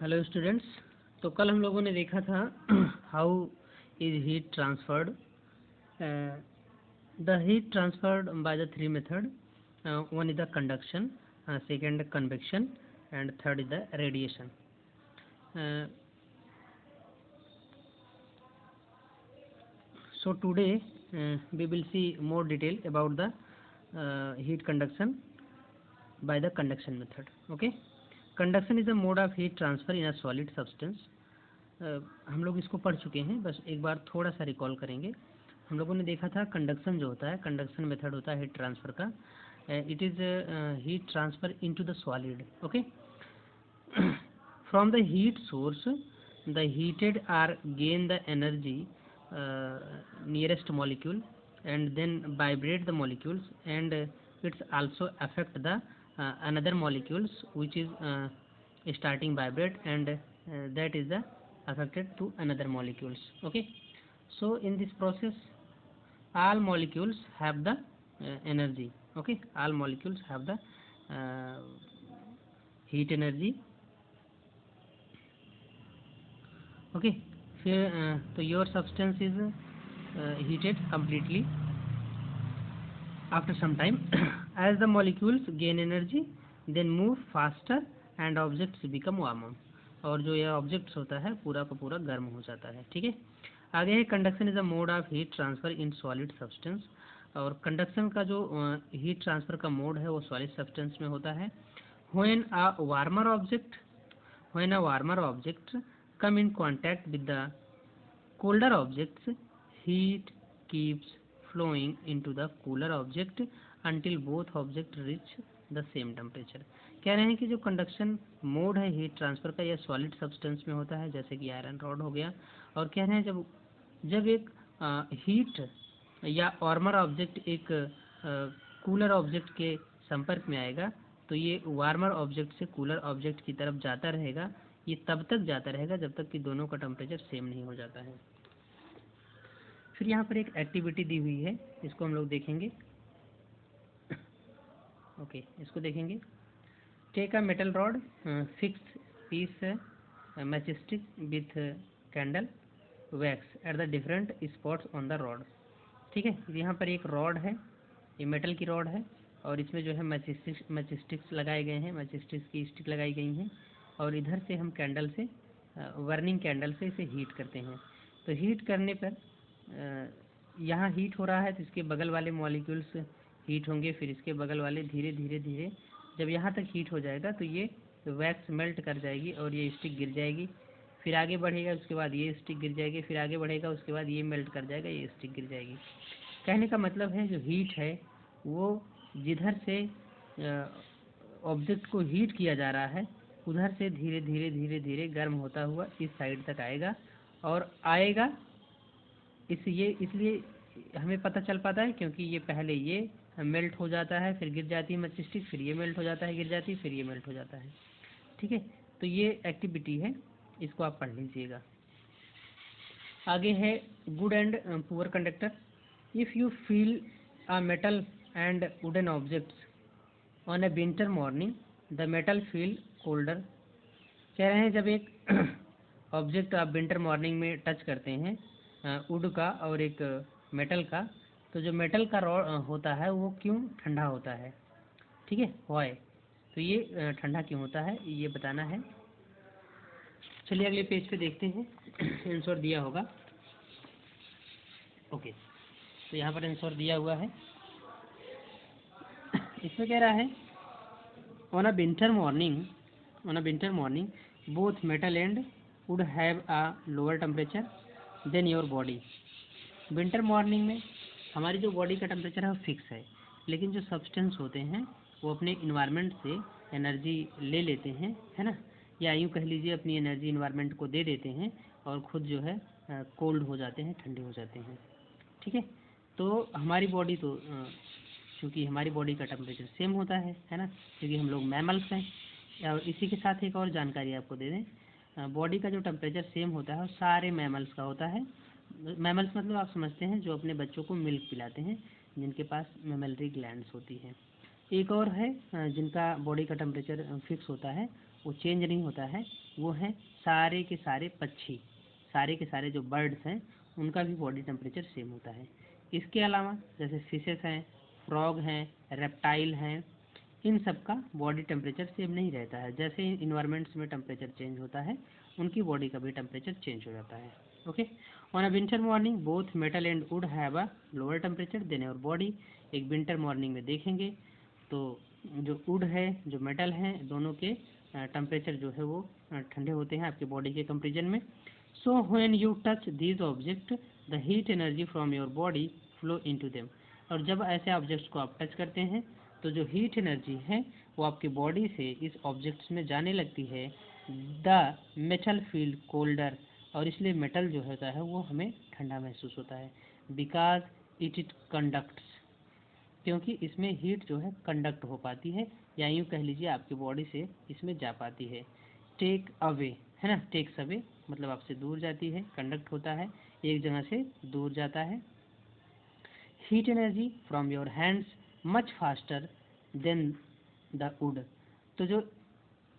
Hello students. तो कल हम लोगों ने देखा था how is heat transferred. The heat transferred by the three method. One is the conduction, second convection and third is the radiation. So today we will see more detail about the heat conduction by the conduction method. Okay, conduction is a mode of heat transfer in a solid substance. हम लोग इसको पढ़ चुके हैं, बस एक बार थोड़ा सा रिकॉल करेंगे। हम लोगों ने देखा था कंडक्शन जो होता है, कंडक्शन मेथड होता है हीट ट्रांसफ़र का। It is heat transfer into the solid. Okay, from the heat source the heated are gain the energy nearest molecule and then vibrate the molecules, and it's also affect the another molecules which is starting vibrate, and that is the affected to another molecules. Okay, so in this process all molecules have the energy. Okay, all molecules have the uh, heat energy. Okay, फिर तो your substance is heated completely after some time as the molecules gain energy then move faster and objects become warmer। और जो यह objects होता है पूरा का पूरा गर्म हो जाता है। ठीक है, आगे है conduction is a mode of heat transfer in solid substance. और कंडक्शन का जो हीट ट्रांसफर का मोड है वो सॉलिड सब्सटेंस में होता है। When a warmer object come in contact with the colder objects, heat keeps flowing into the cooler object until both objects reach the same temperature। कह रहे हैं कि जो कंडक्शन मोड है हीट ट्रांसफर का, यह सॉलिड सब्सटेंस में होता है, जैसे कि आयरन रॉड हो गया। और कह रहे हैं जब एक हीट या वार्मर ऑब्जेक्ट एक कूलर ऑब्जेक्ट के संपर्क में आएगा तो ये वार्मर ऑब्जेक्ट से कूलर ऑब्जेक्ट की तरफ जाता रहेगा। ये तब तक जाता रहेगा जब तक कि दोनों का टेम्परेचर सेम नहीं हो जाता है। फिर यहाँ पर एक एक्टिविटी दी हुई है, इसको हम लोग देखेंगे। ओके, इसको देखेंगे। Take a metal rod, fix piece matchstick with candle wax at the different spots on the rod. ठीक है, यहाँ पर एक रॉड है, ये मेटल की रॉड है और इसमें जो है मैचस्टिक्स लगाए गए हैं, मैचस्टिक्स की स्टिक लगाई गई हैं और इधर से हम कैंडल से बर्निंग कैंडल से इसे हीट करते हैं। तो हीट करने पर यहाँ हीट हो रहा है तो इसके बगल वाले मॉलिक्यूल्स हीट होंगे, फिर इसके बगल वाले धीरे धीरे धीरे जब यहाँ तक हीट हो जाएगा तो ये वैक्स मेल्ट कर जाएगी और ये स्टिक गिर जाएगी। फिर आगे बढ़ेगा, उसके बाद ये स्टिक गिर जाएगी, फिर आगे बढ़ेगा, उसके बाद ये मेल्ट कर जाएगा, ये स्टिक गिर जाएगी। कहने का मतलब है जो हीट है वो जिधर से ऑब्जेक्ट को हीट किया जा रहा है उधर से धीरे धीरे धीरे धीरे गर्म होता हुआ इस साइड तक आएगा और आएगा। इसलिए हमें पता चल पाता है क्योंकि ये पहले ये मेल्ट हो जाता है, फिर गिर जाती है मैचस्टिक, फिर ये मेल्ट हो जाता है, गिर जाती है, फिर ये मेल्ट हो जाता है। ठीक है, तो ये एक्टिविटी है, इसको आप पढ़ लीजिएगा। आगे है good and poor conductor. If you feel a metal and wooden objects on A winter morning the metal feel colder. कह रहे हैं जब एक ऑब्जेक्ट आप विंटर मॉर्निंग में टच करते हैं वुड का और एक मेटल का, तो जो मेटल का रॉड होता है वो क्यों ठंडा होता है। ठीक है, वाई, तो ये ठंडा क्यों होता है ये बताना है। चलिए अगले पेज पे देखते हैं, आंसर दिया होगा। ओके, तो यहाँ पर आंसर दिया हुआ है। इसमें कह रहा है on a winter morning both metal and would have a lower temperature than your body। Winter morning में हमारी जो बॉडी का टेम्परेचर है वो फिक्स है, लेकिन जो सब्सटेंस होते हैं वो अपने इन्वायरमेंट से एनर्जी ले लेते हैं, है ना, या यूँ कह लीजिए अपनी एनर्जी इन्वायरमेंट को दे देते हैं और ख़ुद जो है कोल्ड हो जाते हैं, ठंडे हो जाते हैं। ठीक है, तो हमारी बॉडी तो क्योंकि हमारी बॉडी का टेम्परेचर सेम होता है ना, क्योंकि हम लोग मैमल्स हैं। और इसी के साथ एक और जानकारी आपको दे दें, बॉडी का जो टेम्परेचर सेम होता है वो सारे मैमल्स का होता है। मैमल्स मतलब आप समझते हैं जो अपने बच्चों को मिल्क पिलाते हैं, जिनके पास मेमलरी ग्लैंड्स होती हैं। एक और है जिनका बॉडी का टेम्परेचर फिक्स होता है, वो चेंज नहीं होता है, वो हैं सारे के सारे पक्षी, सारे के सारे जो बर्ड्स हैं उनका भी बॉडी टेम्परेचर सेम होता है। इसके अलावा जैसे फिशेस हैं, फ्रॉग हैं, रेप्टाइल हैं, इन सब का बॉडी टेम्परेचर सेम नहीं रहता है। जैसे इन्वायरमेंट्स में टेम्परेचर चेंज होता है उनकी बॉडी का भी टेम्परेचर चेंज हो जाता है। Okay, on a winter morning both metal and wood have a lower temperature then your body. एक विंटर मॉर्निंग में देखेंगे तो जो वुड है जो मेटल है दोनों के टेम्परेचर जो है वो ठंडे होते हैं आपके बॉडी के कंपेरिजन में। So when you touch these object the heat energy from your body flow into them. और जब ऐसे ऑब्जेक्ट्स को आप टच करते हैं तो जो हीट एनर्जी है वो आपकी बॉडी से इस ऑब्जेक्ट्स में जाने लगती है। द मेटल फील कोल्डर, और इसलिए मेटल जो होता है वो हमें ठंडा महसूस होता है। बिकॉज इट कंडक्ट्स, क्योंकि इसमें हीट जो है कंडक्ट हो पाती है या यूँ कह लीजिए आपकी बॉडी से इसमें जा पाती है। टेक अवे है ना, टेक्स अवे मतलब आपसे दूर जाती है, कंडक्ट होता है, एक जगह से दूर जाता है। Heat energy from your hands much faster than the wood. तो जो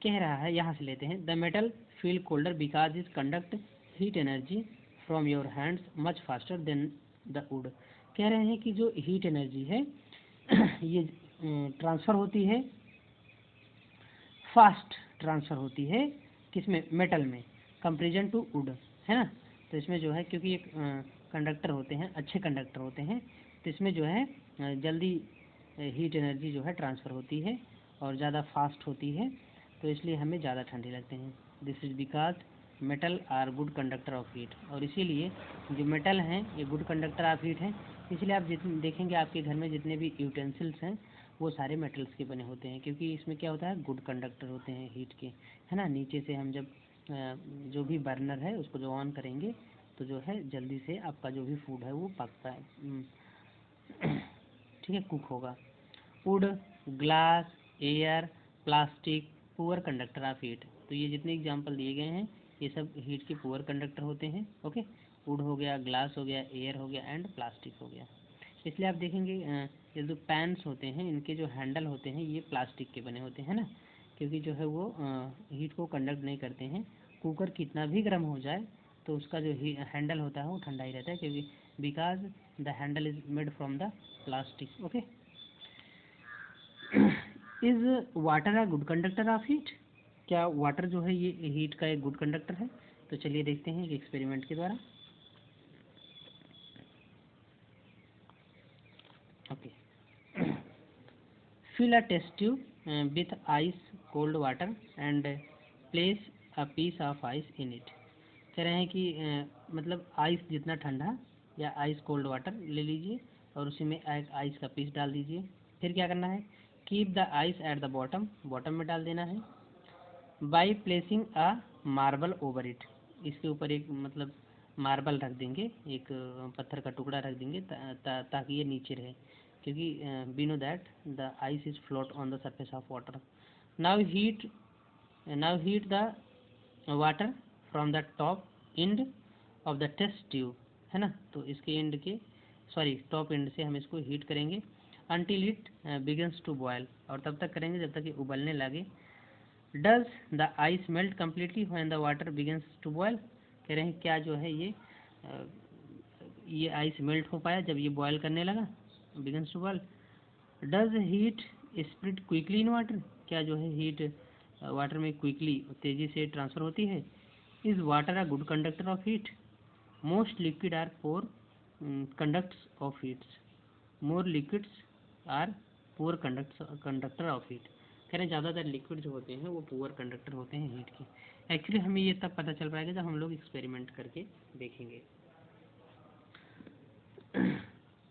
कह रहा है यहाँ से लेते हैं, the metal feel colder because is conduct heat energy from your hands much faster than the wood. कह रहे हैं कि जो हीट एनर्जी है ये ट्रांसफ़र होती है, फास्ट ट्रांसफ़र होती है किसमें, मेटल में, कंपेरिजन टू वुड, है ना। तो इसमें जो है क्योंकि एक कंडक्टर होते हैं, अच्छे कंडक्टर होते हैं, तो इसमें जो है जल्दी हीट एनर्जी जो है ट्रांसफ़र होती है और ज़्यादा फास्ट होती है, तो इसलिए हमें ज़्यादा ठंडे लगते हैं। This is because metal are good conductor of heat. और इसीलिए जो मेटल हैं ये गुड कंडक्टर ऑफ हीट हैं। इसलिए आप देखेंगे आपके घर में जितने भी यूटेंसिल्स हैं वो सारे मेटल्स के बने होते हैं, क्योंकि इसमें क्या होता है, गुड कंडक्टर होते हैं हीट के, है ना। नीचे से हम जब जो भी बर्नर है उसको जो ऑन करेंगे तो जो है जल्दी से आपका जो भी फूड है वो पकता है, ठीक है, कुक होगा। Would, glass, air, plastic poor conductor of heat. तो ये जितने एग्जांपल दिए गए हैं ये सब हीट के पुअर कंडक्टर होते हैं। ओके, वुड हो गया, ग्लास हो गया, एयर हो गया एंड प्लास्टिक हो गया। इसलिए आप देखेंगे ये जो पैन्स होते हैं इनके जो हैंडल होते हैं ये प्लास्टिक के बने होते हैं ना, क्योंकि जो है वो हीट को कंडक्ट नहीं करते हैं। कुकर कितना भी गर्म हो जाए तो उसका जो हैंडल होता है वो ठंडा ही रहता है, क्योंकि because the handle is made from the plastic. Okay, is water a good conductor of heat. क्या वाटर जो है ये हीट का एक गुड कंडक्टर है? तो चलिए देखते हैं एक एक्सपेरिमेंट के द्वारा। Okay, fill a test tube with ice cold water and place a piece of ice in it। कह रहे हैं कि मतलब आइस जितना ठंडा या आइस कोल्ड वाटर ले लीजिए और उसी में एक आइस का पीस डाल दीजिए। फिर क्या करना है, keep the ice at the bottom, bottom में डाल देना है। By placing a marble over it, इसके ऊपर एक मतलब मार्बल रख देंगे, एक पत्थर का टुकड़ा रख देंगे ताकि ये नीचे रहे, क्योंकि we know that the ice is float on the surface of water. Now heat the water from the top end of the test tube, है ना। तो इसके एंड के टॉप एंड से हम इसको हीट करेंगे until it begins to boil, और तब तक करेंगे जब तक ये उबलने लगे। Does the ice melt completely when the water begins to boil. कह रहे हैं क्या जो है ये आइस मेल्ट हो पाया जब ये बॉयल करने लगा, begins to boil. Does heat spread quickly in water, क्या जो है हीट वाटर में क्विकली तेजी से ट्रांसफर होती है। Is water a good conductor of heat. Most liquid are poor conducts of heats, more liquids are poor conductor of heat. कह रहे हैं ज़्यादातर लिक्विड जो होते हैं वो पुअर कंडक्टर होते हैं हीट के। एक्चुअली हमें ये तब पता चल पाएगा जब हम लोग एक्सपेरिमेंट करके देखेंगे।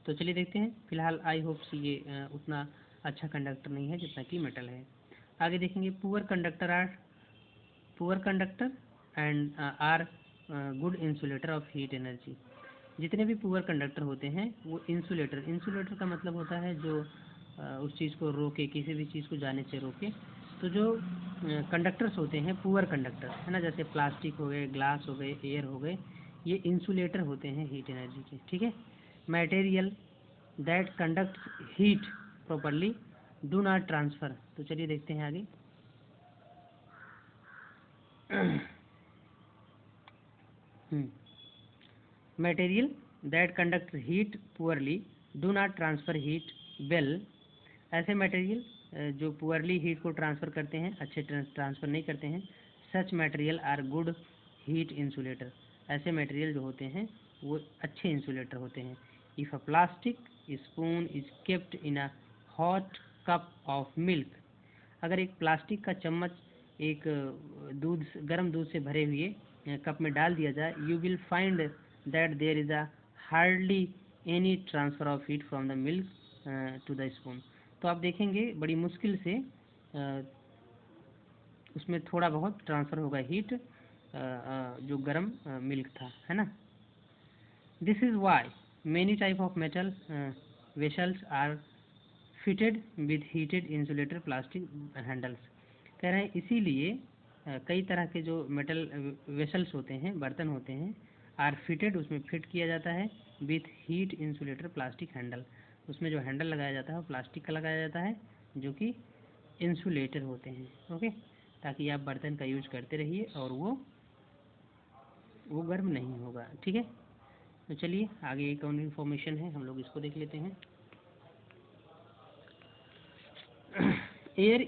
तो चलिए देखते हैं। फिलहाल आई होप ये उतना अच्छा कंडक्टर नहीं है जितना कि मेटल है। आगे देखेंगे, poor conductor and are good insulator of heat energy. जितने भी पुअर कंडक्टर होते हैं वो इंसुलेटर का मतलब होता है जो उस चीज़ को रोके, किसी भी चीज़ को जाने से रोके। तो जो कंडक्टर्स होते हैं पुअर कंडक्टर, है ना, जैसे प्लास्टिक हो गए, ग्लास हो गए, एयर हो गए, ये इंसुलेटर होते हैं हीट एनर्जी के, ठीक है। Material that conduct heat properly do not transfer. तो चलिए देखते हैं आगे। Material that conduct heat poorly do not transfer heat well. ऐसे मटेरियल जो पुअरली हीट को ट्रांसफ़र करते हैं, अच्छे ट्रांसफ़र नहीं करते हैं, such material are good heat insulator. ऐसे मटेरियल जो होते हैं वो अच्छे इंसुलेटर होते हैं। If a plastic spoon is kept in a hot cup of milk, अगर एक प्लास्टिक का चम्मच एक गर्म दूध से भरे हुए कप में डाल दिया जाए, you will find that there is a hardly any transfer of heat from the milk to the spoon. तो आप देखेंगे बड़ी मुश्किल से उसमें थोड़ा बहुत ट्रांसफ़र होगा हीट जो गर्म मिल्क था, है ना। This is why many type of metal vessels are fitted with heated insulator plastic handles. कह रहे हैं इसीलिए कई तरह के जो मेटल वेसल्स होते हैं, बर्तन होते हैं, आर फिटेड, उसमें फिट किया जाता है with heat insulator plastic handle, उसमें जो हैंडल लगाया जाता है वो प्लास्टिक का लगाया जाता है जो कि इंसुलेटर होते हैं। ओके, ताकि आप बर्तन का यूज करते रहिए और वो गर्म नहीं होगा। ठीक है, तो चलिए आगे एक और इन्फॉर्मेशन है, हम लोग इसको देख लेते हैं। Air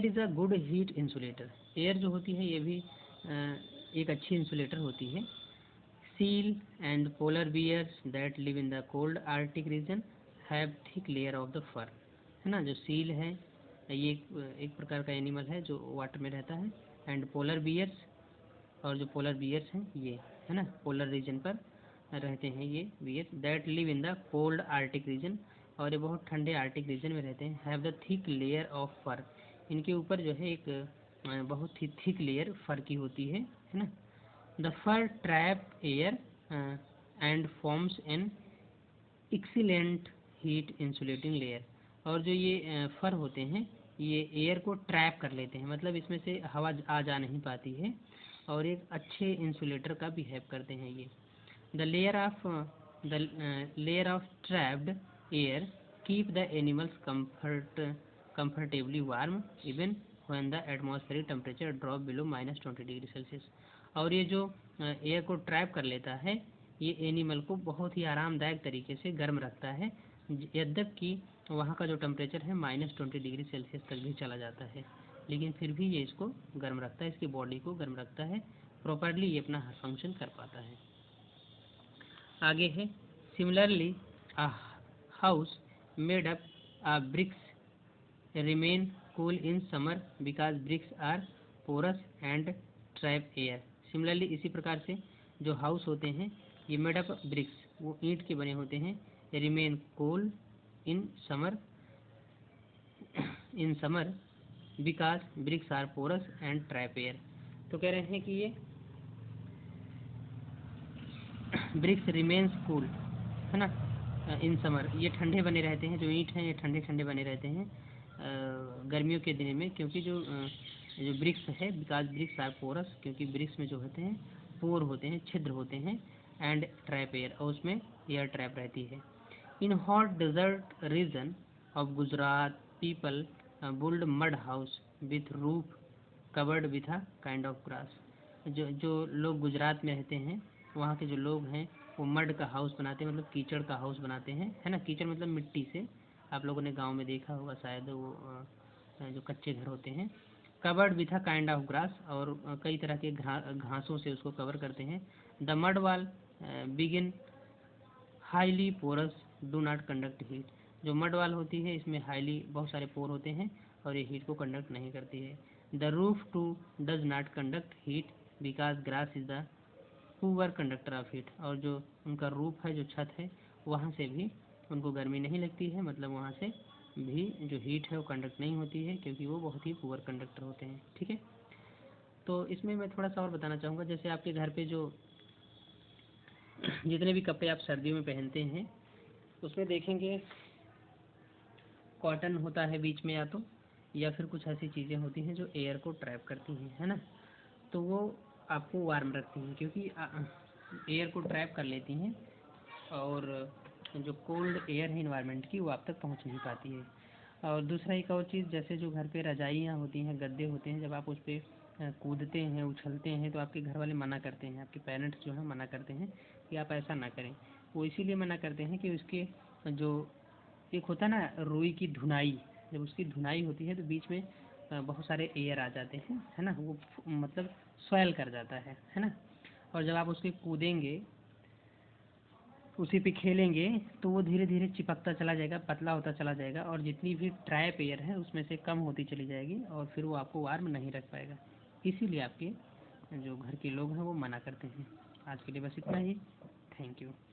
is a good heat insulator. Air जो होती है ये भी एक अच्छी इंसुलेटर होती है। Seal and polar bears that live in the cold arctic region have thick layer of the fur, है ना। जो सील है ये एक प्रकार का एनिमल है जो वाटर में रहता है। एंड पोलर बियर्स, और जो पोलर बियर्स हैं ये, है ना, पोलर रीजन पर रहते हैं ये bears. That live in the cold arctic region, और ये बहुत ठंडे आर्टिक रीजन में रहते हैं। Have the thick layer of fur, इनके ऊपर जो है एक बहुत ही थिक लेयर फर की होती है ना। The fur trap air and forms an excellent heat insulating layer, और जो ये फर होते हैं ये एयर को ट्रैप कर लेते हैं, मतलब इसमें से हवा आ जा नहीं पाती है, और एक अच्छे इंसुलेटर का बिहेव करते हैं ये। The layer of trapped air keep the animals comfortably warm even when the atmospheric temperature drop below -20 degree Celsius. और ये जो एयर को ट्रैप कर लेता है ये एनिमल को बहुत ही आरामदायक तरीके से गर्म रखता है, यद्यपि वहाँ का जो टेम्परेचर है -20 डिग्री सेल्सियस तक भी चला जाता है, लेकिन फिर भी ये इसको गर्म रखता है, इसकी बॉडी को गर्म रखता है, प्रॉपरली ये अपना हर फंक्शन कर पाता है। आगे है similarly a house made up bricks remain cool in summer because bricks are porous and trap air। Similarly इसी प्रकार से जो हाउस होते हैं ये मेड अप ब्रिक्स, वो ईंट के बने होते हैं, remain cool in summer because bricks are porous and trap air. तो कह रहे हैं कि ये ब्रिक्स रिमेन्स कूल, है ना, इन समर, ये ठंडे बने रहते हैं, जो ईंट हैं ये ठंडे ठंडे बने रहते हैं गर्मियों के दिन में, क्योंकि जो ब्रिक्स है, बिकॉज ब्रिक्स आर पोरस, क्योंकि ब्रिक्स में जो होते हैं पोर होते हैं, छिद्र होते हैं, एंड ट्रैप एयर, और उसमें एयर ट्रैप रहती है। In hot desert region of Gujarat people build mud house with roof covered with a kind of grass. जो लोग गुजरात में रहते हैं वहाँ के जो लोग हैं वो मड का हाउस बनाते हैं, मतलब कीचड़ का हाउस बनाते हैं, है ना। कीचड़ मतलब मिट्टी से, आप लोगों ने गांव में देखा होगा शायद, वो जो कच्चे घर होते हैं, covered with a kind of grass, और कई तरह के घासों से उसको कवर करते हैं। The mud wall begin highly porous do not conduct heat, जो मड वाल होती है इसमें हाईली बहुत सारे पोर होते हैं और ये हीट को कंडक्ट नहीं करती है। The roof too does not conduct heat because grass is the poor conductor of heat, और जो उनका रूफ है, जो छत है, वहाँ से भी उनको गर्मी नहीं लगती है, मतलब वहाँ से भी जो हीट है वो कंडक्ट नहीं होती है, क्योंकि वो बहुत ही पुअर कंडक्टर होते हैं। ठीक है, तो इसमें मैं थोड़ा सा और बताना चाहूँगा, जैसे आपके घर पे जो जितने भी कपड़े आप सर्दियों में पहनते हैं उसमें देखेंगे कॉटन होता है बीच में, या फिर कुछ ऐसी चीज़ें होती हैं जो एयर को ट्रैप करती हैं, है ना, तो वो आपको वार्म रखती हैं, क्योंकि एयर को ट्रैप कर लेती हैं और जो कोल्ड एयर है इन्वायरमेंट की वो आप तक पहुंच नहीं पाती है। और दूसरा एक और चीज़, जैसे जो घर पे रजाइयाँ होती हैं, गद्दे होते हैं, जब आप उस पर कूदते हैं, उछलते हैं, तो आपके घर वाले मना करते हैं, आपके पेरेंट्स जो है मना करते हैं कि आप ऐसा ना करें। वो इसीलिए मना करते हैं कि उसके जो एक होता है ना रुई की धुनाई, जब उसकी धुनाई होती है तो बीच में बहुत सारे एयर आ जाते हैं, है ना, वो मतलब स्वेल कर जाता है ना। और जब आप उसके कूदेंगे, उसी पे खेलेंगे, तो वो धीरे धीरे चिपकता चला जाएगा, पतला होता चला जाएगा, और जितनी भी ट्राई पेयर है उसमें से कम होती चली जाएगी, और फिर वो आपको वार्म नहीं रख पाएगा। इसीलिए आपके जो घर के लोग हैं वो मना करते हैं। आज के लिए बस इतना ही। Thank you.